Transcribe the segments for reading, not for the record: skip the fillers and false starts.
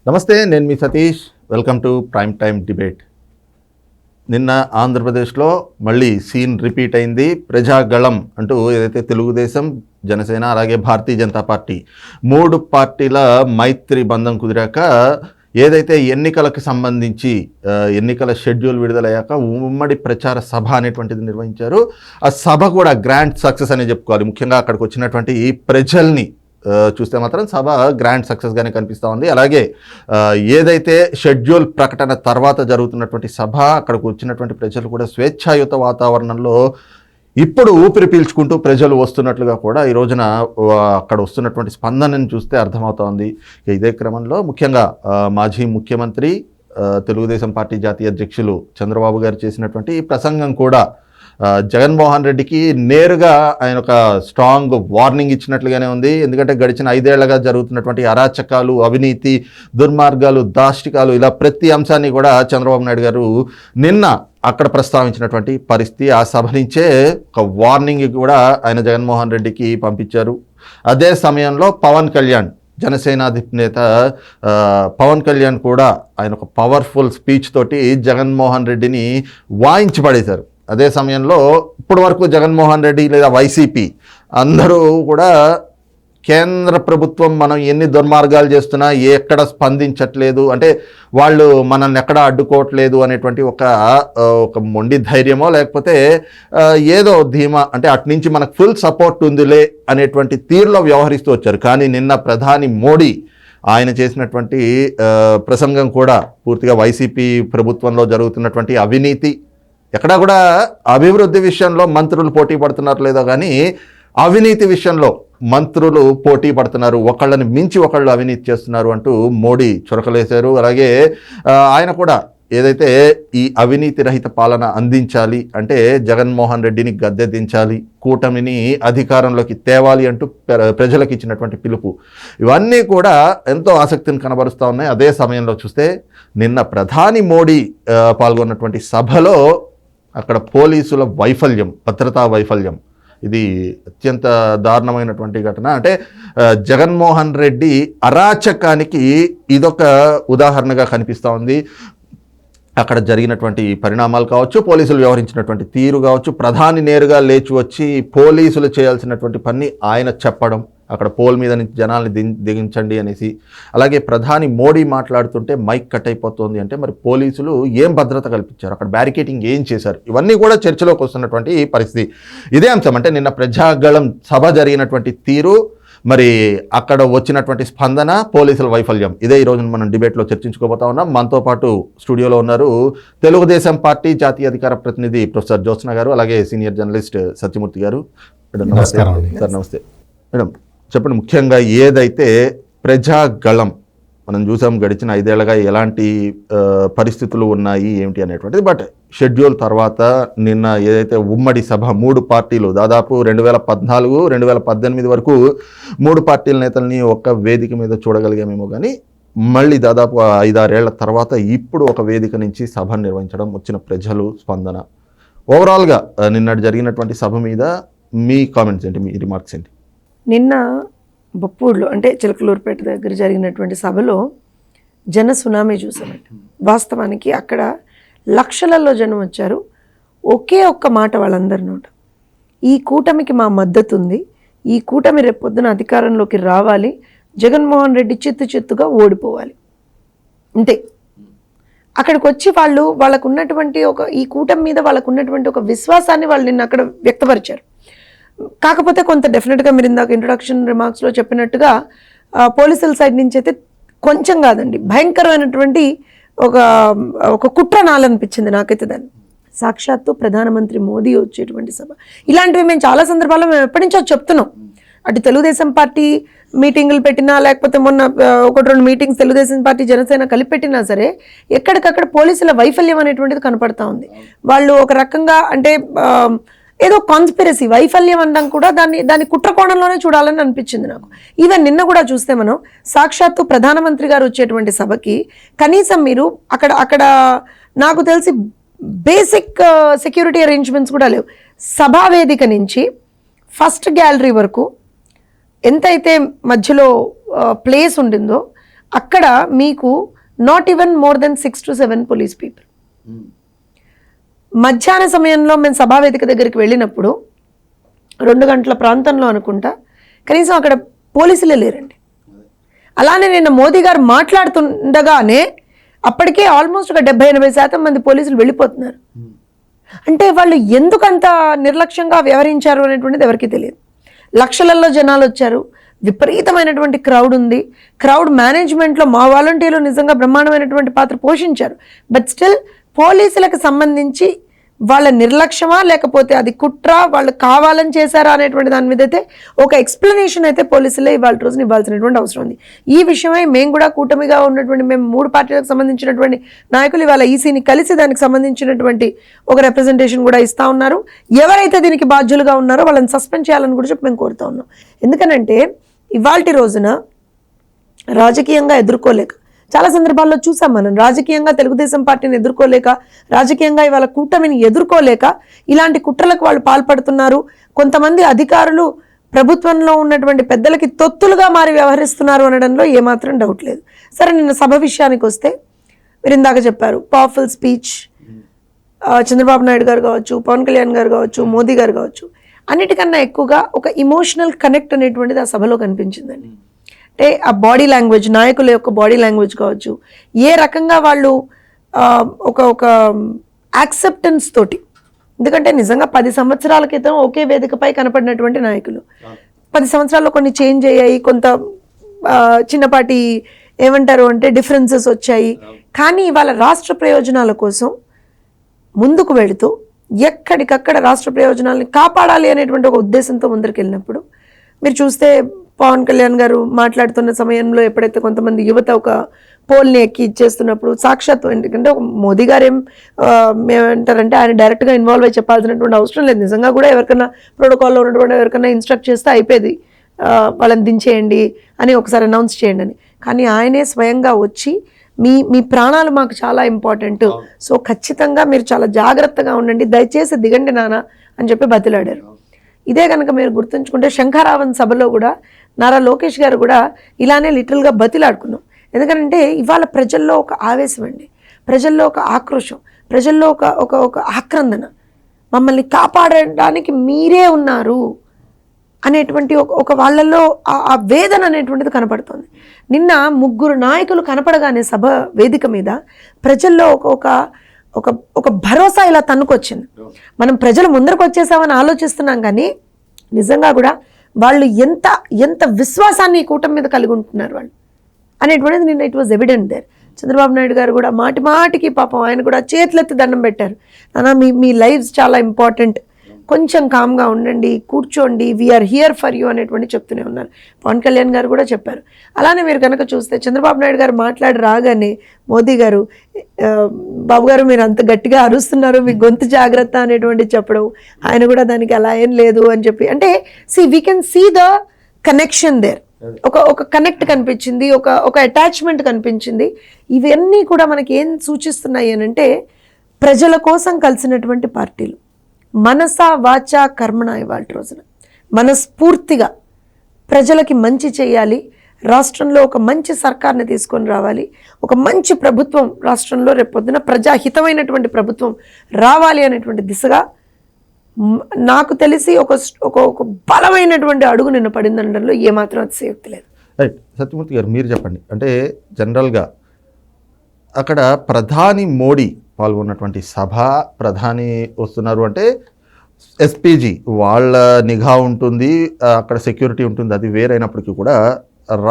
నమస్తే, నేను మీ Satish. Welcome to prime time debate. నిన్న ఆంధ్రప్రదేశ్లో మళ్ళీ సీన్ రిపీట్ అయింది. ప్రజాగళం అంటూ ఏదైతే తెలుగుదేశం, జనసేన అలాగే భారతీయ జనతా పార్టీ మూడు పార్టీల మైత్రి బంధం కుదిరాక ఏదైతే ఎన్నికలకు సంబంధించి ఎన్నికల షెడ్యూల్ విడుదలయ్యాక ఉమ్మడి ప్రచార సభ అనేటువంటిది నిర్వహించారు. ఆ సభ కూడా గ్రాండ్ సక్సెస్ అని చెప్పుకోవాలి. ముఖ్యంగా అక్కడికి వచ్చినటువంటి ప్రజల్ని చూస్తే మాత్రం సభ గ్రాండ్ సక్సెస్గానే కనిపిస్తూ ఉంది. అలాగే ఏదైతే షెడ్యూల్ ప్రకటన తర్వాత జరుగుతున్నటువంటి సభ, అక్కడికి వచ్చినటువంటి ప్రజలు కూడా స్వేచ్ఛాయుత వాతావరణంలో ఇప్పుడు ఊపిరి పీల్చుకుంటూ ప్రజలు వస్తున్నట్లుగా కూడా ఈ రోజున అక్కడ వస్తున్నటువంటి స్పందనని చూస్తే అర్థమవుతోంది. ఇదే క్రమంలో ముఖ్యంగా మాజీ ముఖ్యమంత్రి, తెలుగుదేశం పార్టీ జాతీయ అధ్యక్షులు చంద్రబాబు గారు చేసినటువంటి ఈ ప్రసంగం కూడా జగన్మోహన్ రెడ్డికి నేరుగా ఆయన ఒక స్ట్రాంగ్ వార్నింగ్ ఇచ్చినట్లుగానే ఉంది. ఎందుకంటే గడిచిన 5 ఏళ్లుగా జరుగుతున్నటువంటి అరాచకాలు, అవినీతి, దుర్మార్గాలు, దాష్టికాలు, ఇలా ప్రతి అంశాన్ని కూడా చంద్రబాబు నాయుడు గారు నిన్న అక్కడ ప్రస్తావించినటువంటి పరిస్థితి. ఆ సభ నుంచే ఒక వార్నింగ్ కూడా ఆయన జగన్మోహన్ రెడ్డికి పంపించారు. అదే సమయంలో పవన్ కళ్యాణ్, జనసేన అధినేత పవన్ కళ్యాణ్ కూడా ఆయన ఒక పవర్ఫుల్ స్పీచ్ తోటి జగన్మోహన్ రెడ్డిని వాయించి పడేశారు. అదే సమయంలో ఇప్పటి వరకు జగన్మోహన్ రెడ్డి లేదా వైసీపీ అందరూ కూడా కేంద్ర ప్రభుత్వం మనం ఎన్ని దుర్మార్గాలు చేస్తున్నా ఎక్కడ స్పందించట్లేదు, అంటే వాళ్ళు మనల్ని ఎక్కడ అడ్డుకోవట్లేదు అనేటువంటి ఒక మొండి ధైర్యమో లేకపోతే ఏదో ధీమా, అంటే అటు నుంచి మనకు ఫుల్ సపోర్ట్ ఉందిలే అనేటువంటి తీరులో వ్యవహరిస్తూ వచ్చారు. కానీ నిన్న ప్రధాని మోడీ ఆయన చేసినటువంటి ప్రసంగం కూడా పూర్తిగా వైసీపీ ప్రభుత్వంలో జరుగుతున్నటువంటి అవినీతి, ఎక్కడా కూడా అభివృద్ధి విషయంలో మంత్రులు పోటీ పడుతున్నారు లేదో కానీ అవినీతి విషయంలో మంత్రులు పోటీ పడుతున్నారు, ఒకళ్ళని మించి ఒకళ్ళు అవినీతి చేస్తున్నారు అంటూ మోడీ చురకలేశారు. అలాగే ఆయన కూడా ఏదైతే ఈ అవినీతి రహిత పాలన అందించాలి అంటే జగన్మోహన్ రెడ్డిని గద్దె దించాలి, కూటమిని అధికారంలోకి తేవాలి అంటూ ప్రజలకు ఇచ్చినటువంటి పిలుపు, ఇవన్నీ కూడా ఎంతో ఆసక్తిని కనబరుస్తూ ఉన్నాయి. అదే సమయంలో చూస్తే నిన్న ప్రధాని మోడీ పాల్గొన్నటువంటి సభలో అక్కడ పోలీసుల వైఫల్యం, భద్రతా వైఫల్యం, ఇది అత్యంత దారుణమైనటువంటి ఘటన. అంటే జగన్మోహన్ రెడ్డి అరాచకానికి ఇదొక ఉదాహరణగా కనిపిస్తూ ఉంది. అక్కడ జరిగినటువంటి పరిణామాలు కావచ్చు, పోలీసులు వ్యవహరించినటువంటి తీరు కావచ్చు, ప్రధాని నేరుగా లేచి వచ్చి పోలీసులు చేయాల్సినటువంటి పని ఆయన చెప్పడం, అక్కడ పోల్ మీద నుంచి జనాల్ని దిగించండి అనేసి, అలాగే ప్రధాని మోడీ మాట్లాడుతుంటే మైక్ కట్ అయిపోతుంది అంటే మరి పోలీసులు ఏం భద్రత కల్పించారు, అక్కడ బ్యారికేటింగ్ ఏం చేశారు, ఇవన్నీ కూడా చర్చలోకి వస్తున్నటువంటి పరిస్థితి. ఇదే అంశం, అంటే నిన్న ప్రజాగళం సభ జరిగినటువంటి తీరు, మరి అక్కడ వచ్చినటువంటి స్పందన, పోలీసుల వైఫల్యం, ఇదే ఈరోజు మనం డిబేట్లో చర్చించుకోబోతా ఉన్నాం. మనతో పాటు స్టూడియోలో ఉన్నారు తెలుగుదేశం పార్టీ జాతీయ అధికార ప్రతినిధి ప్రొఫెసర్ జ్యోత్స్న గారు, అలాగే సీనియర్ జర్నలిస్ట్ సత్యమూర్తి గారు. నమస్తే సార్. నమస్తే మేడం. చెప్పండి, ముఖ్యంగా ఏదైతే ప్రజాగళం మనం చూసాం గడిచిన 5 ఏళ్లుగా ఎలాంటి పరిస్థితులు ఉన్నాయి ఏమిటి అనేటువంటిది, బట్ షెడ్యూల్ తర్వాత నిన్న ఏదైతే ఉమ్మడి సభ, 3 పార్టీలు దాదాపు 2014, 2018 వరకు 3 పార్టీల నేతల్ని ఒక వేదిక మీద చూడగలిగామేమో, కానీ మళ్ళీ దాదాపు 5-6 ఏళ్ల తర్వాత ఇప్పుడు ఒక వేదిక నుంచి సభ నిర్వహించడం, వచ్చిన ప్రజలు స్పందన, ఓవరాల్గా నిన్న జరిగినటువంటి సభ మీద మీ కామెంట్స్ ఏంటి, మీ రిమార్క్స్ ఏంటి? నిన్న బొప్పూడులో అంటే చిలకలూరుపేట దగ్గర జరిగినటువంటి సభలో జన సునామీ చూసామండి. వాస్తవానికి అక్కడ లక్షలలో జనం వచ్చారు. ఒకే ఒక్క మాట వాళ్ళందరి నోట, ఈ కూటమికి మా మద్దతు ఉంది, ఈ కూటమి రేపొద్దున అధికారంలోకి రావాలి, జగన్మోహన్ రెడ్డి చిత్తుగా ఓడిపోవాలి, అంతే. అక్కడికి వచ్చి వాళ్ళకు ఉన్నటువంటి ఈ కూటమి మీద వాళ్ళకు ఉన్నటువంటి ఒక విశ్వాసాన్ని వాళ్ళు నిన్న అక్కడ వ్యక్తపరిచారు. కాకపోతే కొంత డెఫినెట్గా మీరు ఇందాక ఇంట్రొడక్షన్ రిమార్క్స్లో చెప్పినట్టుగా పోలీసుల సైడ్ నుంచి అయితే కొంచెం కాదండి, భయంకరమైనటువంటి ఒక కుట్ర నాలనిపించింది నాకైతే. దాన్ని సాక్షాత్తు ప్రధానమంత్రి మోదీ వచ్చేటువంటి సభ, ఇలాంటివి మేము చాలా సందర్భాల్లో మేము ఎప్పటి నుంచో చెప్తున్నాం. అటు తెలుగుదేశం పార్టీ మీటింగులు పెట్టినా, లేకపోతే మొన్న 1-2 మీటింగ్స్ తెలుగుదేశం పార్టీ జనసేన కలిపి పెట్టినా సరే ఎక్కడికక్కడ పోలీసుల వైఫల్యం అనేటువంటిది కనపడతా ఉంది. వాళ్ళు ఒక రకంగా అంటే ఏదో కాన్స్పిరసీ, వైఫల్యం అనడం కూడా దాన్ని కుట్ర కోణంలోనే చూడాలని అనిపించింది నాకు. ఈవెన్ నిన్న కూడా చూస్తే మనం సాక్షాత్తు ప్రధానమంత్రి గారు వచ్చేటువంటి సభకి కనీసం మీరు అక్కడ నాకు తెలిసి బేసిక్ సెక్యూరిటీ అరేంజ్మెంట్స్ కూడా లేవు. సభా వేదిక నుంచి ఫస్ట్ గ్యాలరీ వరకు ఎంతైతే మధ్యలో ప్లేస్ ఉండిందో అక్కడ మీకు not even more than 6 to 7 police people. మధ్యాహ్న సమయంలో మేము సభావేదిక దగ్గరికి వెళ్ళినప్పుడు 2 గంటల ప్రాంతంలో అనుకుంటా కనీసం అక్కడ పోలీసులే లేరండి. అలానే నిన్న మోదీ గారు మాట్లాడుతుండగానే అప్పటికే ఆల్మోస్ట్ ఒక 70-80% మంది పోలీసులు వెళ్ళిపోతున్నారు. అంటే వాళ్ళు ఎందుకంత నిర్లక్ష్యంగా వ్యవహరించారు అనేటువంటిది ఎవరికీ తెలియదు. లక్షలలో జనాలు వచ్చారు, విపరీతమైనటువంటి క్రౌడ్ ఉంది. క్రౌడ్ మేనేజ్మెంట్లో మా వాలంటీర్లు నిజంగా బ్రహ్మాండమైనటువంటి పాత్ర పోషించారు. బట్ స్టిల్ పోలీసులకు సంబంధించి వాళ్ళ నిర్లక్ష్యమా లేకపోతే అది కుట్ర, వాళ్ళు కావాలని చేశారా అనేటువంటి దాని మీద అయితే ఒక ఎక్స్ప్లెనేషన్ అయితే పోలీసులే ఇవాళ రోజున ఇవ్వాల్సినటువంటి అవసరం ఉంది. ఈ విషయమై మేము కూడా కూటమిగా ఉన్నటువంటి మేము 3 పార్టీలకు సంబంధించినటువంటి నాయకులు ఇవాళ ఈసీని కలిసి దానికి సంబంధించినటువంటి ఒక రిప్రజెంటేషన్ కూడా ఇస్తూ ఉన్నారు. ఎవరైతే దీనికి బాధ్యులుగా ఉన్నారో వాళ్ళని సస్పెండ్ చేయాలని కూడా చెప్పి మేము కోరుతా ఉన్నాం. ఎందుకనంటే ఇవాల్టి రోజున రాజకీయంగా ఎదుర్కోలేక చాలా సందర్భాల్లో చూసాం మనం, రాజకీయంగా తెలుగుదేశం పార్టీని ఎదుర్కోలేక, రాజకీయంగా ఇవాళ కూటమిని ఎదుర్కోలేక ఇలాంటి కుట్రలకు వాళ్ళు పాల్పడుతున్నారు. కొంతమంది అధికారులు ప్రభుత్వంలో ఉన్నటువంటి పెద్దలకి తొత్తులుగా మారి వ్యవహరిస్తున్నారు అనడంలో ఏమాత్రం డౌట్ లేదు. సరే, నిన్న సభ విషయానికి వస్తే మీరు ఇందాక చెప్పారు పవర్ఫుల్ స్పీచ్, చంద్రబాబు నాయుడు గారు కావచ్చు, పవన్ కళ్యాణ్ గారు కావచ్చు, మోదీ గారు కావచ్చు, అన్నిటికన్నా ఎక్కువగా ఒక ఇమోషనల్ కనెక్ట్ అనేటువంటిది ఆ సభలో కనిపించిందండి. అంటే ఆ బాడీ లాంగ్వేజ్, నాయకుల యొక్క బాడీ లాంగ్వేజ్ కావచ్చు, ఏ రకంగా వాళ్ళు ఒక యాక్సెప్టెన్స్ తోటి, ఎందుకంటే నిజంగా 10 సంవత్సరాల క్రితం ఒకే వేదికపై కనపడినటువంటి నాయకులు 10 సంవత్సరాల్లో కొన్ని చేంజ్ అయ్యాయి, కొంత చిన్నపాటి ఏమంటారు అంటే డిఫరెన్సెస్ వచ్చాయి. కానీ ఇవాళ రాష్ట్ర ప్రయోజనాల కోసం ముందుకు వెళుతూ ఎక్కడికక్కడ రాష్ట్ర ప్రయోజనాలను కాపాడాలి అనేటువంటి ఒక ఉద్దేశంతో ముందరికి వెళ్ళినప్పుడు మీరు చూస్తే పవన్ కళ్యాణ్ గారు మాట్లాడుతున్న సమయంలో ఎప్పుడైతే కొంతమంది యువత ఒక పోల్ని ఎక్కి ఇచ్చేస్తున్నప్పుడు సాక్షాత్తు, ఎందుకంటే మోదీ గారు ఏమంటారంటే ఆయన డైరెక్ట్గా ఇన్వాల్వ్ అయ్యి చెప్పాల్సినటువంటి అవసరం లేదు. నిజంగా కూడా ఎవరికైనా ప్రోటోకాల్లో ఉన్నటువంటి ఎవరికైనా ఇన్స్ట్రక్ట్ చేస్తే అయిపోయేది, వాళ్ళని దించేయండి అని ఒకసారి అనౌన్స్ చేయండి అని. కానీ ఆయనే స్వయంగా వచ్చి మీ ప్రాణాలు మాకు చాలా ఇంపార్టెంట్, సో ఖచ్చితంగా మీరు చాలా జాగ్రత్తగా ఉండండి, దయచేసి దిగండి నాన్న అని చెప్పి బతిలాడారు. ఇదే కనుక మీరు గుర్తుంచుకుంటే శంఖారావం సభలో కూడా నారా లోకేష్ గారు కూడా ఇలానే లిటరల్గా బతిలాడుకున్నాం. ఎందుకంటే ఇవాళ ప్రజల్లో ఒక ఆవేశం అండి, ప్రజల్లో ఒక ఆక్రోశం, ప్రజల్లో ఒక ఆక్రందన, మమ్మల్ని కాపాడడానికి మీరే ఉన్నారు అనేటువంటి ఒక వాళ్ళల్లో ఆ వేదన అనేటువంటిది కనపడుతుంది. నిన్న 3 నాయకులు కనపడగానే సభ వేదిక మీద ప్రజల్లో ఒక భరోసా ఇలా తన్నుకొచ్చింది. మనం ప్రజలు ముందరకు వచ్చేసామని ఆలోచిస్తున్నాం, కానీ నిజంగా కూడా వాళ్ళు ఎంత విశ్వాసాన్ని ఈ కూటమి మీద కలిగి ఉంటున్నారు వాళ్ళు అనేటువంటిది నిన్న it was evident there. Chandrababu Naidu garu కూడా మాటికి పాపం ఆయన కూడా చేతులెత్తి దండం పెట్టారు, నాన్న మీ లైఫ్స్ చాలా ఇంపార్టెంట్, కొంచెం కామ్గా ఉండండి, కూర్చోండి, వీఆర్ హియర్ ఫర్ యూ అనేటువంటి చెప్తూనే ఉన్నారు. పవన్ కళ్యాణ్ గారు కూడా చెప్పారు. అలానే మీరు కనుక చూస్తే చంద్రబాబు నాయుడు గారు మాట్లాడి రాగానే మోదీ గారు, బాబు గారు మీరు అంత గట్టిగా అరుస్తున్నారు, మీ గొంతు జాగ్రత్త అనేటువంటి చెప్పడం, ఆయన కూడా దానికి అలా ఏం లేదు అని చెప్పి, అంటే we can see the connection there. ఒక కనెక్ట్ కనిపించింది, ఒక అటాచ్మెంట్ కనిపించింది. ఇవన్నీ కూడా మనకి ఏం సూచిస్తున్నాయి అని అంటే ప్రజల కోసం కలిసినటువంటి పార్టీలు, మనస వాచ కర్మణ ఇవాళ రోజున మనస్ఫూర్తిగా ప్రజలకి మంచి చేయాలి, రాష్ట్రంలో ఒక మంచి సర్కార్ని తీసుకొని రావాలి, ఒక మంచి ప్రభుత్వం రాష్ట్రంలో రేపొద్దున ప్రజాహితమైనటువంటి ప్రభుత్వం రావాలి అనేటువంటి దిశగా నాకు తెలిసి ఒక బలమైనటువంటి అడుగు నిన్న పడిందనడంలో ఏమాత్రం అతిశయోక్తి లేదు. రైట్, సత్యమూర్తి గారు మీరు చెప్పండి. అంటే జనరల్గా అక్కడ ప్రధాని మోడీ పాల్గొన్నటువంటి సభ, ప్రధాని వస్తున్నారు అంటే ఎస్పీజీ వాళ్ళ నిఘా ఉంటుంది, అక్కడ సెక్యూరిటీ ఉంటుంది, అది వేరైనప్పటికీ కూడా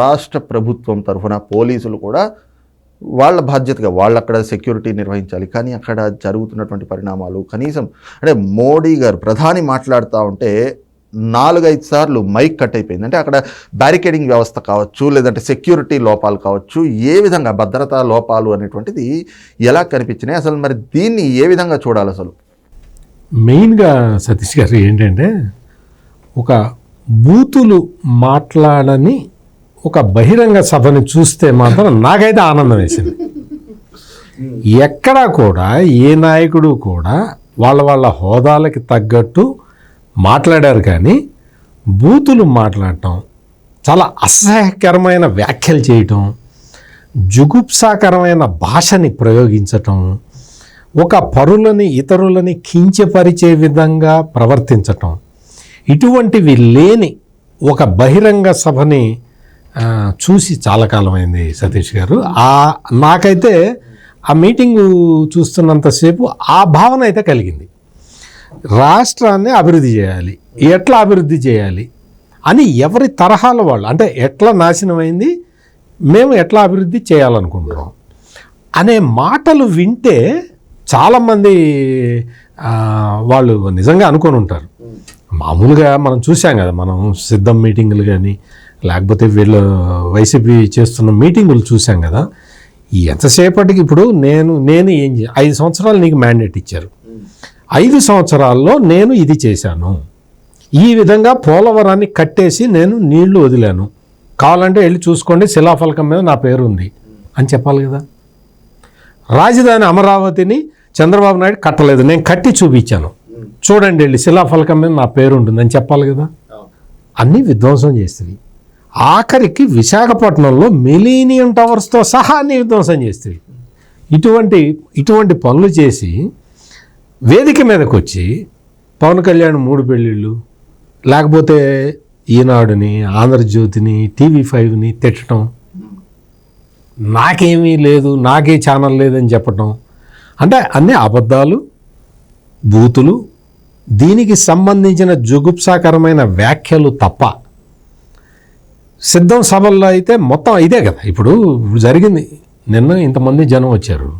రాష్ట్ర ప్రభుత్వం తరఫున పోలీసులు కూడా వాళ్ళ బాధ్యతగా వాళ్ళు అక్కడ సెక్యూరిటీ నిర్వహించాలి. కానీ అక్కడ జరుగుతున్నటువంటి పరిణామాలు కనీసం అంటే మోడీ గారు ప్రధాని మాట్లాడుతూ ఉంటే 4-5 సార్లు మైక్ కట్ అయిపోయింది. అంటే అక్కడ బ్యారికేడింగ్ వ్యవస్థ కావచ్చు, లేదంటే సెక్యూరిటీ లోపాలు కావచ్చు, ఏ విధంగా భద్రతా లోపాలు అనేటువంటిది ఎలా కనిపించినాయి, అసలు మరి దీన్ని ఏ విధంగా చూడాలి? అసలు మెయిన్గా సతీష్ గారు ఏంటంటే ఒక బూతులు మాట్లాడని ఒక బహిరంగ సభని చూస్తే మాత్రం నాకైతే ఆనందం వేసింది. ఎక్కడా కూడా ఏ నాయకుడు కూడా వాళ్ళ హోదాలకి తగ్గట్టు మాట్లాడారు, కానీ బూతులు మాట్లాడటం, చాలా అసహ్యకరమైన వ్యాఖ్యలు చేయటం, జుగుప్సాకరమైన భాషని ప్రయోగించటం, ఒక పరులని ఇతరులని కించపరిచే విధంగా ప్రవర్తించటం, ఇటువంటివి లేని ఒక బహిరంగ సభని చూసి చాలా కాలమైంది సతీష్ గారు. నాకైతే ఆ మీటింగు చూస్తున్నంతసేపు ఆ భావన అయితే కలిగింది. రాష్ట్రాన్ని అభివృద్ధి చేయాలి, ఎట్లా అభివృద్ధి చేయాలి అని ఎవరి తరహాల వాళ్ళు, అంటే ఎట్లా నాశనమైంది, మేము ఎట్లా అభివృద్ధి చేయాలనుకుంటున్నాం అనే మాటలు వింటే చాలామంది వాళ్ళు నిజంగా అనుకొని ఉంటారు. మామూలుగా మనం చూసాం కదా, మనం సిద్ధం మీటింగులు కానీ లేకపోతే వీళ్ళు వైసీపీ చేస్తున్న మీటింగులు చూసాం కదా. ఎంతసేపటికి ఇప్పుడు నేను ఏం 5 సంవత్సరాలు నీకు మ్యాండేట్ ఇచ్చారు, 5 సంవత్సరాల్లో నేను ఇది చేశాను, ఈ విధంగా పోలవరాన్ని కట్టేసి నేను నీళ్లు వదిలాను, కావాలంటే వెళ్ళి చూసుకోండి శిలాఫలకం మీద నా పేరు ఉంది అని చెప్పాలి కదా. రాజధాని అమరావతిని చంద్రబాబు నాయుడు కట్టలేదు, నేను కట్టి చూపించాను, చూడండి వెళ్ళి శిలాఫలకం మీద నా పేరు ఉంటుందని చెప్పాలి కదా. అన్నీ విధ్వంసం చేస్తుంది. ఆఖరికి విశాఖపట్నంలో మిలీనియం టవర్స్తో సహా అన్ని విధ్వంసం చేస్తుంది. ఇటువంటి పనులు చేసి వేదిక మీదకి వచ్చి పవన్ కళ్యాణ్ 3 పెళ్ళిళ్ళు, లేకపోతే ఈనాడుని, ఆంధ్రజ్యోతిని, TV5ని తిట్టడం, నాకేమీ లేదు, నాకే ఛానల్ లేదని చెప్పటం, అంటే అన్నీ అబద్ధాలు, బూతులు, దీనికి సంబంధించిన జుగుప్సాకరమైన వ్యాఖ్యలు తప్ప. సిద్ధం సభల్లో అయితే మొత్తం ఇదే కదా. ఇప్పుడు జరిగింది, నిన్న ఇంతమంది జనం వచ్చారు,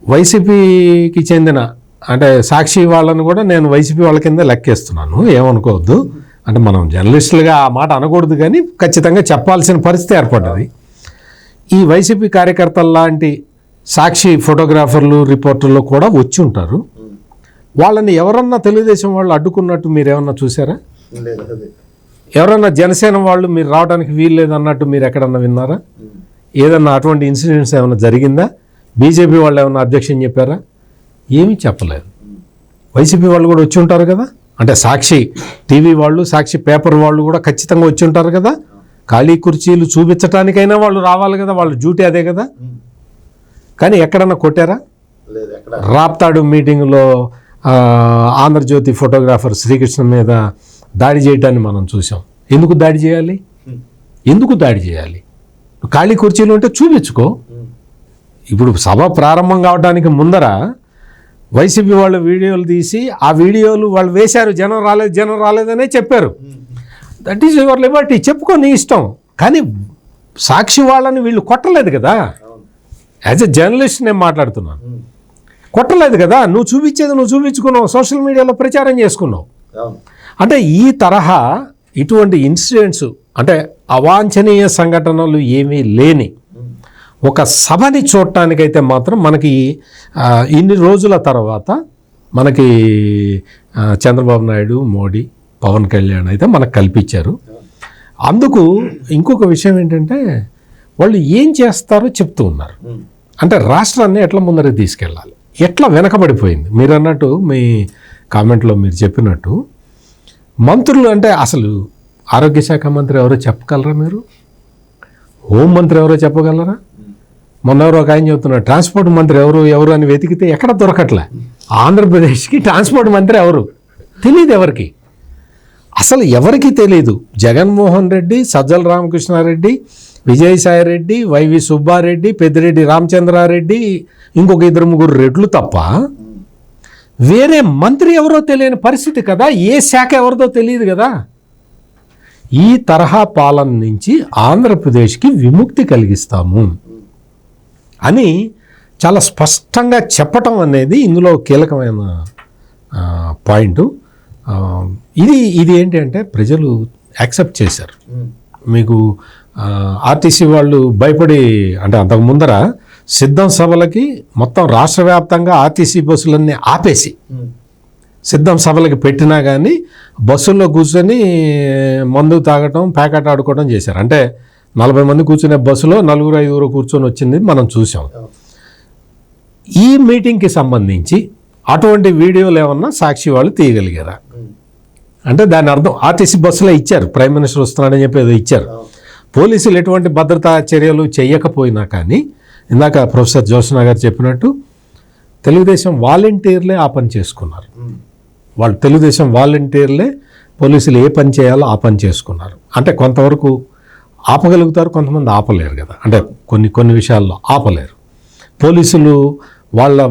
వైసీపీకి చెందిన అంటే సాక్షి వాళ్ళని కూడా నేను వైసీపీ వాళ్ళ కింద లెక్కేస్తున్నాను, ఏమనుకోవద్దు. అంటే మనం జర్నలిస్టులుగా ఆ మాట అనకూడదు, కానీ ఖచ్చితంగా చెప్పాల్సిన పరిస్థితి ఏర్పడ్డది. ఈ వైసీపీ కార్యకర్తల లాంటి సాక్షి ఫోటోగ్రాఫర్లు, రిపోర్టర్లు కూడా వచ్చి ఉంటారు. వాళ్ళని ఎవరన్నా తెలుగుదేశం వాళ్ళు అడ్డుకున్నట్టు మీరు ఏమన్నా చూసారా? ఎవరన్నా జనసేన వాళ్ళు మీరు రావడానికి వీలు లేదన్నట్టు మీరు ఎక్కడన్నా విన్నారా? ఏదన్నా అటువంటి ఇన్సిడెంట్స్ ఏమైనా జరిగిందా? బీజేపీ వాళ్ళు ఏమన్నా అబ్జెక్షన్ చెప్పారా? ఏమీ చెప్పలేదు. వైసీపీ వాళ్ళు కూడా వచ్చి ఉంటారు కదా, అంటే సాక్షి టీవీ వాళ్ళు, సాక్షి పేపర్ వాళ్ళు కూడా ఖచ్చితంగా వచ్చి ఉంటారు కదా. ఖాళీ కుర్చీలు చూపించడానికైనా వాళ్ళు రావాలి కదా, వాళ్ళ డ్యూటీ అదే కదా. కానీ ఎక్కడన్నా కొట్టారా? రాప్తాడు మీటింగ్లో ఆంధ్రజ్యోతి ఫోటోగ్రాఫర్ శ్రీకృష్ణ మీద దాడి చేయడాన్ని మనం చూసాం. ఎందుకు దాడి చేయాలి? ఎందుకు దాడి చేయాలి? ఖాళీ కుర్చీలు ఉంటే చూపించుకో. ఇప్పుడు సభ ప్రారంభం కావడానికి ముందర వైసీపీ వాళ్ళు వీడియోలు తీసి ఆ వీడియోలు వాళ్ళు వేశారు, జనం రాలేదనే చెప్పారు. దట్ ఈజ్ యువర్ లిబర్టీ, చెప్పుకో, నీ ఇష్టం. కానీ సాక్షి వాళ్ళని వీళ్ళు కొట్టలేదు కదా. యాజ్ ఎ జర్నలిస్ట్ నేను మాట్లాడుతున్నాను, కొట్టలేదు కదా. నువ్వు చూపించేది నువ్వు చూపించుకున్నావు, సోషల్ మీడియాలో ప్రచారం చేసుకున్నావు. అంటే ఈ తరహా ఇటువంటి ఇన్సిడెంట్స్, అంటే అవాంఛనీయ సంఘటనలు ఏమీ లేని ఒక సభని చూడటానికైతే మాత్రం మనకి ఇన్ని రోజుల తర్వాత మనకి చంద్రబాబు నాయుడు, మోడీ, పవన్ కళ్యాణ్ అయితే మనకు కల్పించారు. అందుకు ఇంకొక విషయం ఏంటంటే వాళ్ళు ఏం చేస్తారో చెప్తూ ఉన్నారు. అంటే రాష్ట్రాన్ని ఎట్లా ముందరికి తీసుకెళ్ళాలి, ఎట్లా వెనకబడిపోయింది. మీరు అన్నట్టు మీ కామెంట్లో మీరు చెప్పినట్టు మంత్రులు అంటే అసలు ఆరోగ్య శాఖ మంత్రి ఎవరో చెప్పగలరా? మీరు హోంమంత్రి ఎవరో చెప్పగలరా? మొన్న ఎవరో ఒక ఆయన చెబుతున్నారు ట్రాన్స్పోర్ట్ మంత్రి ఎవరు అని వెతికితే ఎక్కడ దొరకట్లే. ఆంధ్రప్రదేశ్కి ట్రాన్స్పోర్ట్ మంత్రి ఎవరు తెలియదు ఎవరికి, అసలు ఎవరికి తెలియదు. జగన్మోహన్ రెడ్డి, సజ్జల రామకృష్ణారెడ్డి, విజయసాయి రెడ్డి, వైవి సుబ్బారెడ్డి, పెద్దిరెడ్డి రామచంద్రారెడ్డి, ఇంకొక 2-3 రెడ్లు తప్ప వేరే మంత్రి ఎవరో తెలియని పరిస్థితి కదా. ఏ శాఖ ఎవరిదో తెలియదు కదా. ఈ తరహా పాలన నుంచి ఆంధ్రప్రదేశ్కి విముక్తి కలిగిస్తాము అని చాలా స్పష్టంగా చెప్పటం అనేది ఇందులో కీలకమైన పాయింట్. ఇది ఏంటి అంటే ప్రజలు యాక్సెప్ట్ చేశారు. మీకు ఆర్టీసీ వాళ్ళు భయపడి, అంటే అంతకు ముందర సిద్ధం సభలకి మొత్తం రాష్ట్ర వ్యాప్తంగా ఆర్టీసీ బస్సులన్నీ ఆపేసి సిద్ధం సభలకి పెట్టినా కానీ బస్సుల్లో కూర్చొని మందు తాగటం, ప్యాకెట్ ఆడుకోవడం చేశారు. అంటే 40 మంది కూర్చునే బస్సులో 4-5 కూర్చొని వచ్చింది మనం చూసాం. ఈ మీటింగ్కి సంబంధించి అటువంటి వీడియోలు ఏమన్నా సాక్షి వాళ్ళు తీయగలిగారా? అంటే దాని అర్థం ఆర్టీసీ బస్సులో ఇచ్చారు, ప్రైమ్ మినిస్టర్ వస్తున్నాడని చెప్పి ఏదో ఇచ్చారు. పోలీసులు ఎటువంటి భద్రతా చర్యలు చేయకపోయినా కానీ ఇందాక ప్రొఫెసర్ జ్యోత్స్న గారు చెప్పినట్టు తెలుగుదేశం వాలంటీర్లే ఆ పని చేసుకున్నారు. వాళ్ళు తెలుగుదేశం వాలంటీర్లే పోలీసులు ఏ పని చేయాలో ఆ పని చేసుకున్నారు. అంటే కొంతవరకు ఆపగలుగుతారు, కొంతమంది ఆపలేరు కదా. అంటే కొన్ని విషయాల్లో ఆపలేరు. పోలీసులు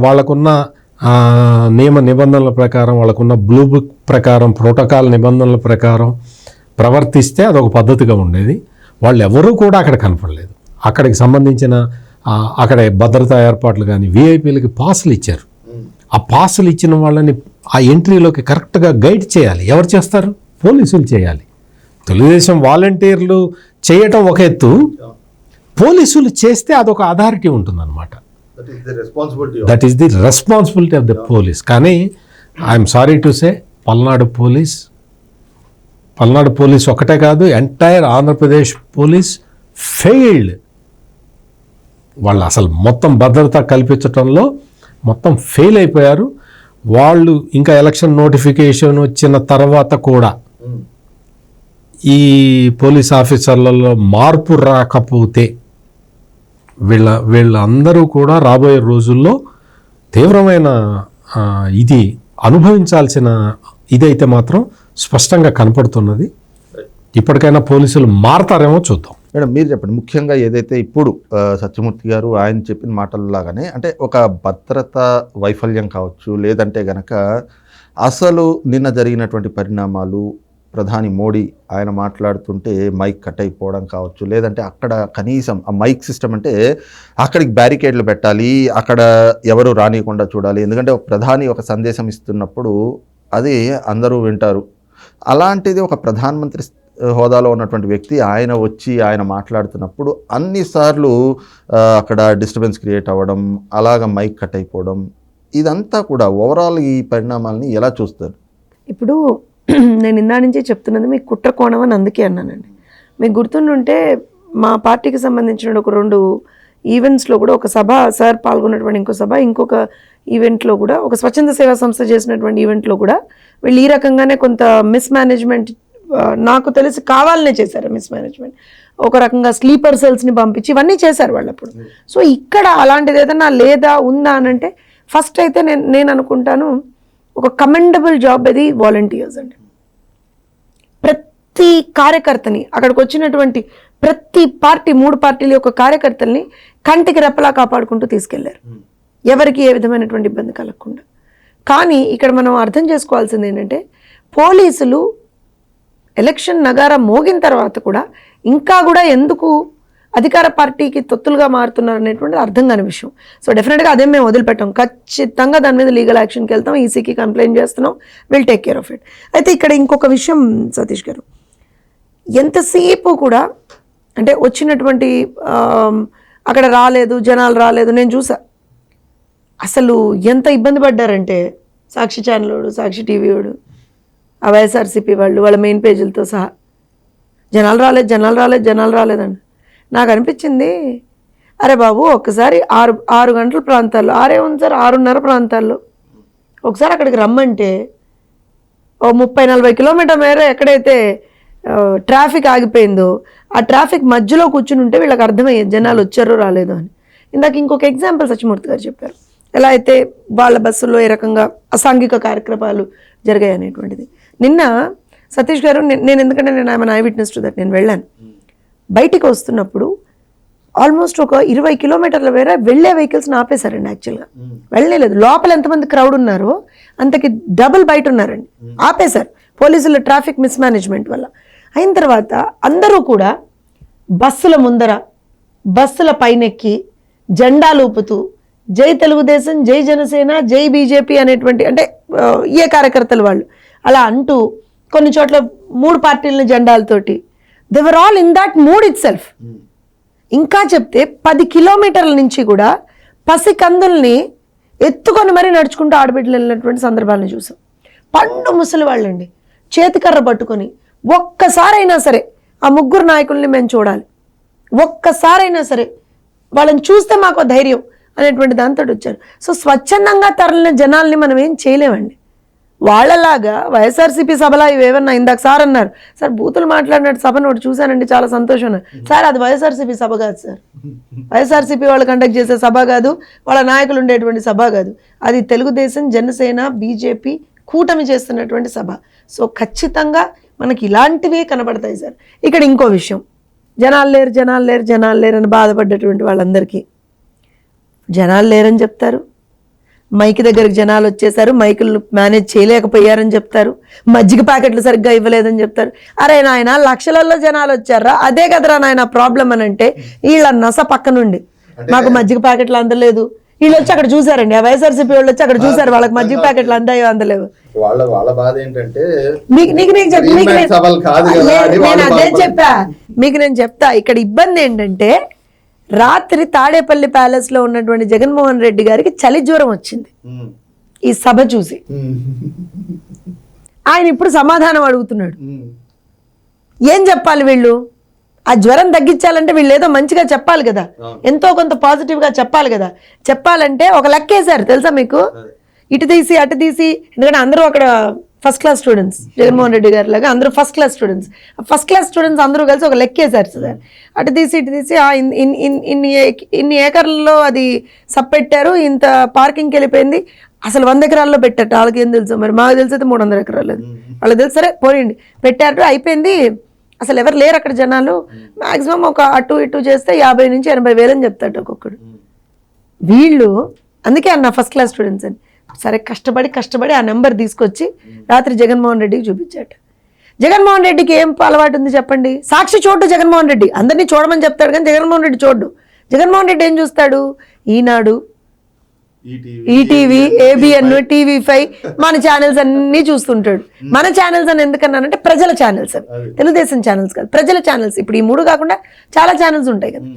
వాళ్ళకున్న నియమ నిబంధనల ప్రకారం, వాళ్ళకున్న బ్లూ బుక్ ప్రకారం, ప్రోటోకాల్ నిబంధనల ప్రకారం ప్రవర్తిస్తే అదొక పద్ధతిగా ఉండేది. వాళ్ళు ఎవరూ కూడా అక్కడ కనపడలేదు. అక్కడికి సంబంధించిన అక్కడ భద్రతా ఏర్పాట్లు కానీ విఐపీలకి పాసులు ఇచ్చారు. ఆ పాసులు ఇచ్చిన వాళ్ళని ఆ ఎంట్రీలోకి కరెక్ట్గా గైడ్ చేయాలి. ఎవరు చేస్తారు? పోలీసులు చేయాలి. తెలుగుదేశం వాలంటీర్లు చేయటం ఒక ఎత్తు, పోలీసులు చేస్తే అదొక అథారిటీ ఉంటుందన్నమాట. That is the responsibility of the police. కానీ I'm sorry to say Palnadu police ఒకటే కాదు, ఎంటైర్ ఆంధ్రప్రదేశ్ పోలీస్ ఫెయిల్డ్. వాళ్ళు అసలు మొత్తం భద్రత కల్పించటంలో మొత్తం ఫెయిల్ అయిపోయారు. వాళ్ళు ఇంకా ఎలక్షన్ నోటిఫికేషన్ వచ్చిన తర్వాత కూడా ఈ పోలీస్ ఆఫీసర్లలో మార్పు రాకపోతే వీళ్ళందరూ కూడా రాబోయే రోజుల్లో తీవ్రమైన ఇది అనుభవించాల్సిన ఇదైతే మాత్రం స్పష్టంగా కనపడుతున్నది. ఇప్పటికైనా పోలీసులు మారతారేమో చూద్దాం. మేడం, మీరు చెప్పండి. ముఖ్యంగా ఏదైతే ఇప్పుడు సత్యమూర్తి గారు ఆయన చెప్పిన మాటల్లాగానే అంటే ఒక భద్రత వైఫల్యం కావచ్చు, లేదంటే గనక అసలు నిన్న జరిగినటువంటి పరిణామాలు, ప్రధాని మోడీ ఆయన మాట్లాడుతుంటే మైక్ కట్ అయిపోవడం కావచ్చు, లేదంటే అక్కడ కనీసం ఆ మైక్ సిస్టమ్ అంటే అక్కడికి బ్యారికేడ్లు పెట్టాలి, అక్కడ ఎవరు రానియకుండా చూడాలి. ఎందుకంటే ఒక ప్రధాని ఒక సందేశం ఇస్తున్నప్పుడు అది అందరూ వింటారు. అలాంటిది ఒక ప్రధానమంత్రి హోదాలో ఉన్నటువంటి వ్యక్తి ఆయన వచ్చి ఆయన మాట్లాడుతున్నప్పుడు అన్నిసార్లు అక్కడ డిస్టర్బెన్స్ క్రియేట్ అవ్వడం, అలాగ మైక్ కట్ అయిపోవడం, ఇదంతా కూడా ఓవరాల్ ఈ పరిణామాలని ఎలా చూస్తారు? ఇప్పుడు నేను ఇందా నుంచి చెప్తున్నది మీకు కుట్ర కోణం అని అందుకే అన్నానండి. మీకు గుర్తుండుంటే మా పార్టీకి సంబంధించిన ఒక 2 ఈవెంట్స్లో కూడా, ఒక సభ సార్ పాల్గొన్నటువంటి ఇంకో సభ, ఇంకొక ఈవెంట్లో కూడా, ఒక స్వచ్ఛంద సేవా సంస్థ చేసినటువంటి ఈవెంట్లో కూడా వీళ్ళు ఈ రకంగానే కొంత మిస్మేనేజ్మెంట్, నాకు తెలిసి కావాలనే చేశారు మిస్మేనేజ్మెంట్. ఒక రకంగా స్లీపర్ సెల్స్ని పంపించి ఇవన్నీ చేశారు వాళ్ళు అప్పుడు. సో ఇక్కడ అలాంటిది ఏదన్నా లేదా ఉందా అని అంటే ఫస్ట్ అయితే నేను అనుకుంటాను ఒక కమెండబుల్ జాబ్ అది వాలంటీర్స్ అండి. ప్రతి కార్యకర్తని అక్కడికి వచ్చినటువంటి ప్రతి పార్టీ 3 పార్టీల యొక్క కార్యకర్తల్ని కంటికి రెప్పలా కాపాడుకుంటూ తీసుకెళ్లారు, ఎవరికి ఏ విధమైనటువంటి ఇబ్బంది కలగకుండా. కానీ ఇక్కడ మనం అర్థం చేసుకోవాల్సింది ఏంటంటే పోలీసులు ఎలక్షన్ నగారా మోగిన తర్వాత కూడా ఇంకా కూడా ఎందుకు అధికార పార్టీకి తొత్తులుగా మారుతున్నారు అనేటువంటిది అర్థం కాని విషయం. సో డెఫినెట్గా అదే మేము వదిలిపెట్టాం, ఖచ్చితంగా దాని మీద లీగల్ యాక్షన్కి వెళ్తాం, ఈసీకి కంప్లైంట్ చేస్తున్నాం, will take care of it. అయితే ఇక్కడ ఇంకొక విషయం సతీష్ గారు, ఎంతసేపు కూడా అంటే వచ్చినటువంటి అక్కడ రాలేదు, జనాలు రాలేదు, నేను చూసా అసలు ఎంత ఇబ్బంది పడ్డారంటే సాక్షి ఛానల్ వాడు, సాక్షి టీవీ వాడు, ఆ వైఎస్ఆర్సీపీ వాళ్ళు వాళ్ళ మెయిన్ పేజీలతో సహా జనాలు రాలేదండి. నాకు అనిపించింది, అరే బాబు ఒక్కసారి 6 గంటల ప్రాంతాల్లో, 6 ఉంది సార్, 6:30 ప్రాంతాల్లో ఒకసారి అక్కడికి రమ్మంటే ఓ 30-40 కిలోమీటర్ మేర ఎక్కడైతే ట్రాఫిక్ ఆగిపోయిందో ఆ ట్రాఫిక్ మధ్యలో కూర్చుని ఉంటే వీళ్ళకి అర్థమయ్యేది జనాలు వచ్చారో రాలేదో అని. ఇందాక ఇంకొక ఎగ్జాంపుల్ సత్యమూర్తి గారు చెప్పారు, ఎలా అయితే వాళ్ళ బస్సుల్లో ఏ రకంగా అసాంఘిక కార్యక్రమాలు జరిగాయి అనేటువంటిది. నిన్న సతీష్ గారు, ఎందుకంటే నేను I'm I witness to that, నేను వెళ్ళాను. బయటికి వస్తున్నప్పుడు ఆల్మోస్ట్ ఒక 20 కిలోమీటర్ల వేరే వెళ్ళే వెహికల్స్ని ఆపేశారండి. యాక్చువల్గా వెళ్ళలేదు, లోపల ఎంతమంది క్రౌడ్ ఉన్నారో అంతకి డబుల్ బయట ఉన్నారండి, ఆపేశారు పోలీసుల ట్రాఫిక్ మిస్మేనేజ్మెంట్ వల్ల. అయిన తర్వాత అందరూ కూడా బస్సుల ముందర, బస్సుల పైనెక్కి జెండాలు ఊపుతూ జై తెలుగుదేశం, జై జనసేన, జై బీజేపీ అనేటువంటి, అంటే ఏ కార్యకర్తలు వాళ్ళు అలా అంటూ కొన్ని చోట్ల 3 పార్టీల జెండాలతోటి they were all in that mood itself. ఇంకా చెప్తే 10 కిలోమీటర్ల నుంచి కూడా పసికందుల్ని ఎత్తుకొని మరీ నడుచుకుంటూ ఆడబిడ్డలు వెళ్ళినటువంటి సందర్భాలను చూసాం. పండు ముసలి వాళ్ళండి, చేతికర్ర పట్టుకొని. ఒక్కసారైనా సరే ఆ 3 నాయకుల్ని మేము చూడాలి, ఒక్కసారైనా సరే వాళ్ళని చూస్తే మాకు ధైర్యం అనేటువంటి దాంతో వచ్చారు. సో స్వచ్ఛందంగా తరలిన జనాల్ని మనం ఏం చేయలేమండి. వాళ్ళలాగా వైఎస్ఆర్సీపీ సభలా ఇవేమన్నా ఇందాక సార్ అన్నారు సార్ బూతులు మాట్లాడినట్టు సభను ఒకటి చూశానండి చాలా సంతోషం అన్నారు. సార్ అది వైఎస్ఆర్సీపీ సభ కాదు సార్, వైఎస్ఆర్సీపీ వాళ్ళు కండక్ట్ చేసే సభ కాదు, వాళ్ళ నాయకులు ఉండేటువంటి సభ కాదు, అది తెలుగుదేశం జనసేన బీజేపీ కూటమి చేస్తున్నటువంటి సభ. సో ఖచ్చితంగా మనకి ఇలాంటివే కనబడతాయి సార్. ఇక్కడ ఇంకో విషయం, జనాలు లేరు జనాలు లేరు జనాలు లేరు అని బాధపడ్డటువంటి వాళ్ళందరికీ జనాలు లేరని చెప్తారు, మైక్ దగ్గరికి జనాలు వచ్చేసారు, మైకులు మేనేజ్ చేయలేకపోయారని చెప్తారు, మజ్జిగ ప్యాకెట్లు సరిగ్గా ఇవ్వలేదని చెప్తారు. అరే నాయన లక్షలలో జనాలు వచ్చారా, అదే కదరా నాయన ప్రాబ్లం అని అంటే వీళ్ళ నస పక్క నుండి మాకు మజ్జిగ ప్యాకెట్లు అందలేదు, వీళ్ళు వచ్చి అక్కడ చూసారండి, ఆ వైఎస్ఆర్సీపీ వాళ్ళు వచ్చి అక్కడ చూసారు, వాళ్ళకి మజ్జిగ ప్యాకెట్లు అందాయో అందలేవు. వాళ్ళ బాధ ఏంటంటే నేను అదే చెప్పా మీకు, నేను చెప్తా ఇక్కడ ఇబ్బంది ఏంటంటే రాత్రి తాడేపల్లి ప్యాలెస్ లో ఉన్నటువంటి జగన్మోహన్ రెడ్డి గారికి చలి జ్వరం వచ్చింది ఈ సభ చూసి. ఆయన ఇప్పుడు సమాధానం అడుగుతున్నాడు. ఏం చెప్పాలి వీళ్ళు? ఆ జ్వరం తగ్గించాలంటే వీళ్ళు ఏదో మంచిగా చెప్పాలి కదా, ఎంతో కొంత పాజిటివ్ గా చెప్పాలి కదా. చెప్పాలంటే ఒక లెక్కేశారు తెలుసా మీకు, ఇటు తీసి అటు తీసి, ఎందుకంటే అందరూ అక్కడ first class students, Jaganmohan Reddy గారి లాగా అందరూ ఫస్ట్ క్లాస్ స్టూడెంట్స్ అందరూ కలిసి ఒక లెక్కేశారు సార్. అటు తీసి ఇటు తీసి ఇన్ని ఏకర్లలో అది సప్పెట్టారు, ఇంత పార్కింగ్కి వెళ్ళిపోయింది, అసలు 100 ఎకరాల్లో పెట్టారు. వాళ్ళకి ఏం తెలుసు, మరి మాకు తెలిసి అయితే 300 ఎకరాలు వాళ్ళకి తెలుసు. సరే పోయింది, పెట్టారు, అయిపోయింది, అసలు ఎవరు లేరు అక్కడ జనాలు. మాక్సిమం ఒక అటు ఇటు చేస్తే 50 నుంచి 80 వేలు అని చెప్తాడు ఒక్కొక్కడు. వీళ్ళు అందుకే అన్న ఫస్ట్ క్లాస్ స్టూడెంట్స్ అని. సరే కష్టపడి ఆ నెంబర్ తీసుకొచ్చి రాత్రి జగన్మోహన్ రెడ్డికి చూపించాట. జగన్మోహన్ రెడ్డికి ఏం అలవాటు ఉంది చెప్పండి? సాక్షి చూడు జగన్మోహన్ రెడ్డి, అందరినీ చూడమని చెప్తాడు కానీ జగన్మోహన్ రెడ్డి చూడు. జగన్మోహన్ రెడ్డి ఏం చూస్తాడు? ఈనాడు, ఈటీవీ, ఏబిఎన్, TV5 మన ఛానల్స్ అన్నీ చూస్తుంటాడు. మన ఛానల్స్ అని ఎందుకన్నానంటే ప్రజల ఛానల్స్ అవి, తెలుగుదేశం ఛానల్స్ కాదు, ప్రజల ఛానల్స్. ఇప్పుడు ఈ 3 కాకుండా చాలా ఛానల్స్ ఉంటాయి కదా,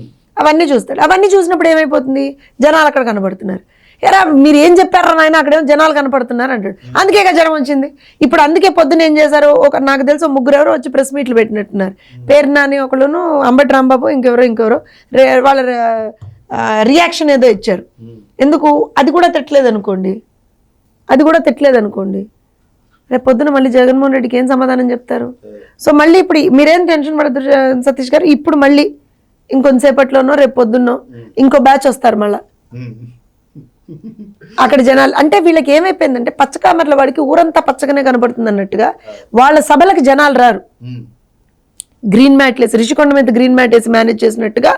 అవన్నీ చూస్తాడు. అవన్నీ చూసినప్పుడు ఏమైపోతుంది, జనాలు అక్కడ కనబడుతున్నారు. ఎరా మీరు ఏం చెప్పారా నాయన, అక్కడేమో జనాలు కనపడుతున్నారు అంటాడు. అందుకే జ్వరం వచ్చింది. ఇప్పుడు అందుకే పొద్దున ఏం చేశారు, నాకు తెలిసి 3 ఎవరో వచ్చి ప్రెస్ మీట్లు పెట్టినట్టున్నారు. పేరు నాని ఒకళ్ళును, అంబటి రాంబాబు, ఇంకెవరో వాళ్ళ రియాక్షన్ ఏదో ఇచ్చారు. ఎందుకు? అది కూడా తిట్టలేదు అనుకోండి, రేపు పొద్దున మళ్ళీ జగన్మోహన్ రెడ్డికి ఏం సమాధానం చెప్తారు? సో మళ్ళీ ఇప్పుడు మీరేం టెన్షన్ పడద్దు సతీష్ గారు, ఇప్పుడు మళ్ళీ ఇంకొంతసేపట్లోనో రేపు పొద్దున్నో ఇంకో బ్యాచ్ వస్తారు మళ్ళా. అక్కడ జనాలు అంటే వీళ్ళకి ఏమైపోయిందంటే పచ్చకామర్ల వాడికి ఊరంతా పచ్చగానే కనబడుతుంది అన్నట్టుగా వాళ్ళ సభలకు జనాలు రారు. గ్రీన్ మ్యాట్ వేసి, రిషికొండ మీద గ్రీన్ మ్యాట్ వేసి మేనేజ్ చేసినట్టుగా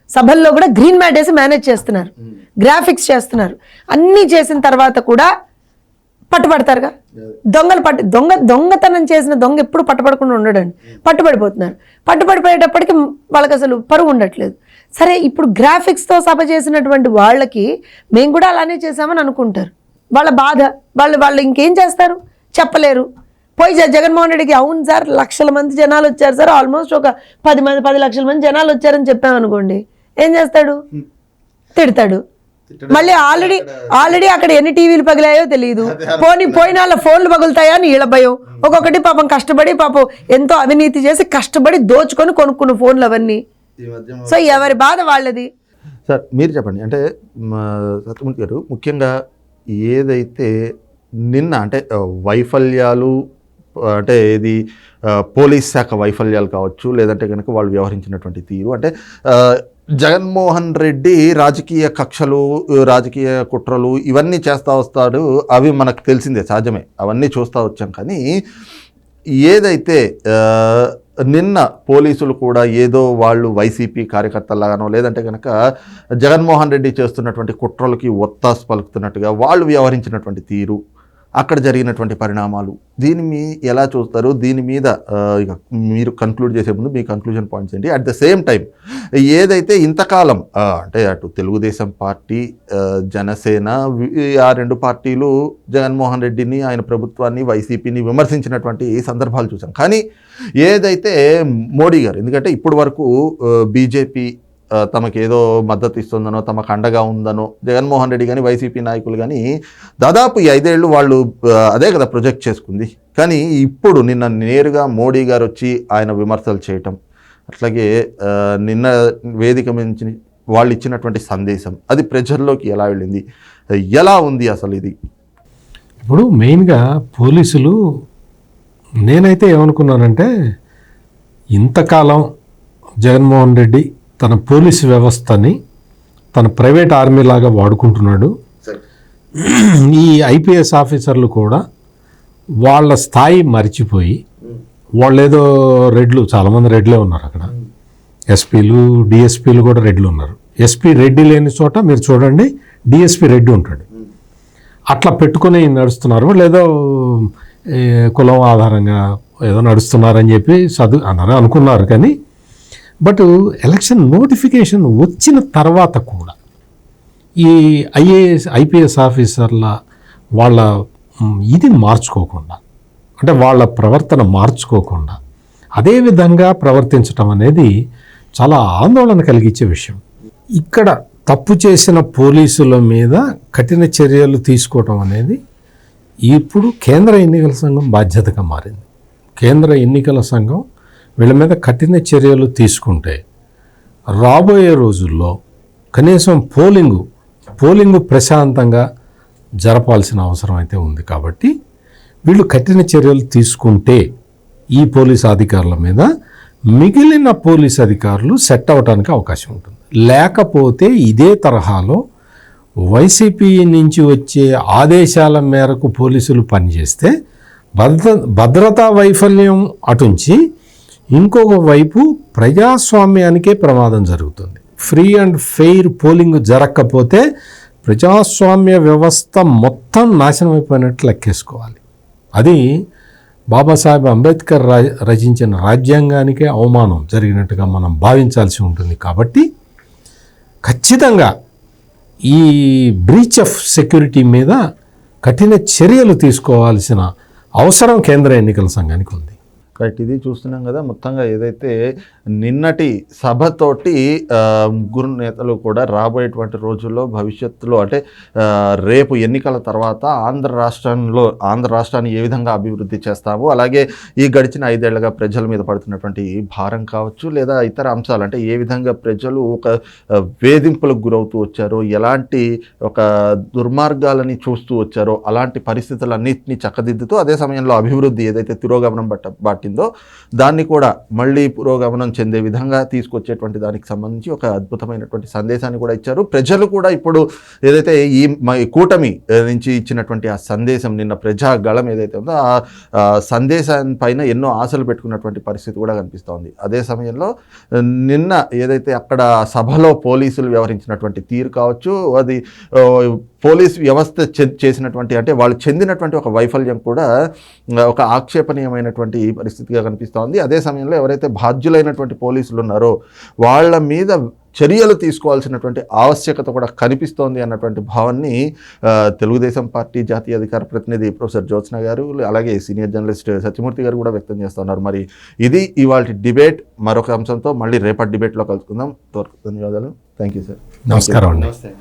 సభల్లో కూడా గ్రీన్ మ్యాట్ వేసి మేనేజ్ చేస్తున్నారు, గ్రాఫిక్స్ చేస్తున్నారు. అన్నీ చేసిన తర్వాత కూడా పట్టుబడతారుగా. దొంగతనం చేసిన దొంగ ఎప్పుడు పట్టుబడకుండా ఉండడండి, పట్టుబడిపోయేటప్పటికి వాళ్ళకి అసలు పరువు ఉండట్లేదు. సరే ఇప్పుడు గ్రాఫిక్స్తో సభ చేసినటువంటి వాళ్ళకి మేము కూడా అలానే చేసామని అనుకుంటారు. వాళ్ళ బాధ, వాళ్ళు ఇంకేం చేస్తారు చెప్పలేరు. పోయి జగన్మోహన్ రెడ్డికి అవును సార్ లక్షల మంది జనాలు వచ్చారు సార్, ఆల్మోస్ట్ ఒక 10 లక్షల మంది జనాలు వచ్చారని చెప్పామనుకోండి, ఏం చేస్తాడు? తిడతాడు. మళ్ళీ ఆల్రెడీ అక్కడ ఎన్ని టీవీలు పగిలాయో తెలియదు, పోయిన వాళ్ళ ఫోన్లు పగులుతాయా అని వీళ్ళ భయం. ఒక్కొక్కటి పాపం కష్టపడి ఎంతో అవినీతి చేసి కష్టపడి దోచుకొని కొనుక్కున్న ఫోన్లు అవన్నీ. సో ఎవరి బాధ వాళ్ళది. సార్ మీరు చెప్పండి, అంటే సత్యమూర్తి గారు ముఖ్యంగా ఏదైతే నిన్న అంటే వైఫల్యాలు, అంటే ఇది పోలీస్ శాఖ వైఫల్యాలు కావచ్చు, లేదంటే కనుక వాళ్ళు వ్యవహరించినటువంటి తీరు, అంటే జగన్మోహన్ రెడ్డి రాజకీయ కక్షలు, రాజకీయ కుట్రలు ఇవన్నీ చేస్తూ వస్తాడు, అవి మనకు తెలిసిందే, సహజమే, అవన్నీ చూస్తూ వచ్చాం. కానీ ఏదైతే నిన్న పోలీసులు కూడా ఏదో వాళ్ళు వైసీపీ కార్యకర్తలాగానో, లేదంటే కనుక జగన్మోహన్ రెడ్డి చేస్తున్నటువంటి కుట్రలకి ఒత్తాసు పలుకుతున్నట్టుగా వాళ్ళు వ్యవహరించినటువంటి తీరు, అక్కడ జరిగినటువంటి పరిణామాలు, దీన్ని ఎలా చూస్తారు? దీని మీద ఇక మీరు కన్క్లూడ్ చేసే ముందు మీ కన్క్లూజన్ పాయింట్స్ ఏంటి? అట్ ద సేమ్ టైం ఏదైతే ఇంతకాలం అంటే అటు తెలుగుదేశం పార్టీ, జనసేన, ఆ 2 పార్టీలు జగన్మోహన్ రెడ్డిని, ఆయన ప్రభుత్వాన్ని, వైసీపీని విమర్శించినటువంటి సందర్భాలు చూసాం. కానీ ఏదైతే మోడీ గారు, ఎందుకంటే ఇప్పటి వరకు బీజేపీ తమకేదో మద్దతు ఇస్తుందనో, తమకు అండగా ఉందనో జగన్మోహన్ రెడ్డి కానీ వైసీపీ నాయకులు కానీ దాదాపు ఈ 5 ఏళ్ళు వాళ్ళు అదే కదా ప్రొజెక్ట్ చేసుకుంది. కానీ ఇప్పుడు నిన్న నేరుగా మోడీ గారు వచ్చి ఆయన విమర్శలు చేయటం, అట్లాగే నిన్న వేదిక నుంచి వాళ్ళు ఇచ్చినటువంటి సందేశం, అది ప్రజల్లోకి ఎలా వెళ్ళింది, ఎలా ఉంది అసలు ఇది? ఇప్పుడు మెయిన్గా పోలీసులు, నేనైతే ఏమనుకున్నానంటే ఇంతకాలం జగన్మోహన్ రెడ్డి తన పోలీసు వ్యవస్థని తన ప్రైవేట్ ఆర్మీ లాగా వాడుకుంటున్నాడు. ఈ ఐపీఎస్ ఆఫీసర్లు కూడా వాళ్ళ స్థాయి మర్చిపోయి, వాళ్ళు ఏదో రెడ్లు, చాలామంది రెడ్లే ఉన్నారు అక్కడ, ఎస్పీలు డిఎస్పీలు కూడా రెడ్లు ఉన్నారు. ఎస్పీ రెడ్డి లేని చోట మీరు చూడండి డిఎస్పీ రెడ్డి ఉంటాడు. అట్లా పెట్టుకుని నడుస్తున్నారు. వాళ్ళు ఏదో కులం ఆధారంగా ఏదో నడుస్తున్నారని చెప్పి అందరూ అనుకున్నారు. కానీ బట్ ఎలక్షన్ నోటిఫికేషన్ వచ్చిన తర్వాత కూడా ఈ ఐపీఎస్ ఆఫీసర్ల వాళ్ళ ఇది మార్చుకోకుండా, అంటే వాళ్ళ ప్రవర్తన మార్చుకోకుండా అదే విధంగా ప్రవర్తించడం అనేది చాలా ఆందోళన కలిగించే విషయం. ఇక్కడ తప్పు చేసిన పోలీసుల మీద కఠిన చర్యలు తీసుకోవటం అనేది ఇప్పుడు కేంద్ర ఎన్నికల సంఘం బాధ్యతగా మారింది. కేంద్ర ఎన్నికల సంఘం వీళ్ళ మీద కఠిన చర్యలు తీసుకుంటే రాబోయే రోజుల్లో కనీసం పోలింగు ప్రశాంతంగా జరపాల్సిన అవసరం అయితే ఉంది. కాబట్టి వీళ్ళు కఠిన చర్యలు తీసుకుంటే ఈ పోలీసు అధికారుల మీద మిగిలిన పోలీసు అధికారులు సెట్ అవడానికి అవకాశం ఉంటుంది. లేకపోతే ఇదే తరహాలో వైసీపీ నుంచి వచ్చే ఆదేశాల మేరకు పోలీసులు పనిచేస్తే భద్రతా వైఫల్యం అటుంచి ఇంకొక వైపు ప్రజాస్వామ్యానికే ప్రమాదం జరుగుతుంది. ఫ్రీ అండ్ ఫెయిర్ పోలింగ్ జరగకపోతే ప్రజాస్వామ్య వ్యవస్థ మొత్తం నాశనం అయిపోయినట్లు లెక్కేసుకోవాలి. అది బాబాసాహెబ్ అంబేద్కర్ రచించిన రాజ్యాంగానికే అవమానం జరిగినట్టుగా మనం భావించాల్సి ఉంటుంది. కాబట్టి ఖచ్చితంగా ఈ బ్రీచ్ ఆఫ్ సెక్యూరిటీ మీద కఠిన చర్యలు తీసుకోవాల్సిన అవసరం కేంద్ర ఎన్నికల సంఘానికి ఉంది. రైట్, ఇది చూస్తున్నాం కదా. మొత్తంగా ఏదైతే నిన్నటి సభతోటి ముగ్గురు నేతలు కూడా రాబోయేటువంటి రోజుల్లో భవిష్యత్తులో అంటే రేపు ఎన్నికల తర్వాత ఆంధ్ర రాష్ట్రాన్ని ఏ విధంగా అభివృద్ధి చేస్తాము, అలాగే ఈ గడిచిన 5 ఏళ్లుగా ప్రజల మీద పడుతున్నటువంటి భారం కావచ్చు, లేదా ఇతర అంశాలు, అంటే ఏ విధంగా ప్రజలు ఒక వేధింపులకు గురవుతూ వచ్చారో, ఎలాంటి ఒక దుర్మార్గాలని చూస్తూ వచ్చారో అలాంటి పరిస్థితులన్నింటినీ చక్కదిద్దుతూ అదే సమయంలో అభివృద్ధి ఏదైతే తిరోగమనం పట్టిందో దాన్ని కూడా మళ్ళీ పురోగమనం చెందే విధంగా తీసుకొచ్చేటువంటి దానికి సంబంధించి ఒక అద్భుతమైనటువంటి సందేశాన్ని కూడా ఇచ్చారు. ప్రజలు కూడా ఇప్పుడు ఏదైతే ఈ కూటమి నుంచి ఇచ్చినటువంటి ఆ సందేశం, నిన్న ప్రజాగళం ఏదైతే ఉందో ఆ సందేశం పైన ఎన్నో ఆశలు పెట్టుకున్నటువంటి పరిస్థితి కూడా కనిపిస్తోంది. అదే సమయంలో నిన్న ఏదైతే అక్కడ సభలో పోలీసులు వ్యవహరించినటువంటి తీరు కావచ్చు, అది పోలీస్ వ్యవస్థ చేసినటువంటి, అంటే వాళ్ళు చెందినటువంటి ఒక వైఫల్యం కూడా ఒక ఆక్షేపణీయమైనటువంటి పరిస్థితిగా కనిపిస్తోంది. అదే సమయంలో ఎవరైతే బాధ్యులైనటువంటి పోలీసులు ఉన్నారో వాళ్ళ మీద చర్యలు తీసుకోవాల్సినటువంటి ఆవశ్యకత కూడా కనిపిస్తోంది అన్నటువంటి భావాన్ని తెలుగుదేశం పార్టీ జాతీయ అధికార ప్రతినిధి ప్రొఫెసర్ జ్యోత్స్న గారు, అలాగే సీనియర్ జర్నలిస్ట్ సత్యమూర్తి గారు కూడా వ్యక్తం చేస్తున్నారు. మరి ఇది ఇవాళ డిబేట్. మరొక అంశంతో మళ్ళీ రేపటి డిబేట్లో కలుసుకుందాం. ధన్యవాదాలు. Thank you sir. నమస్కారం అండి.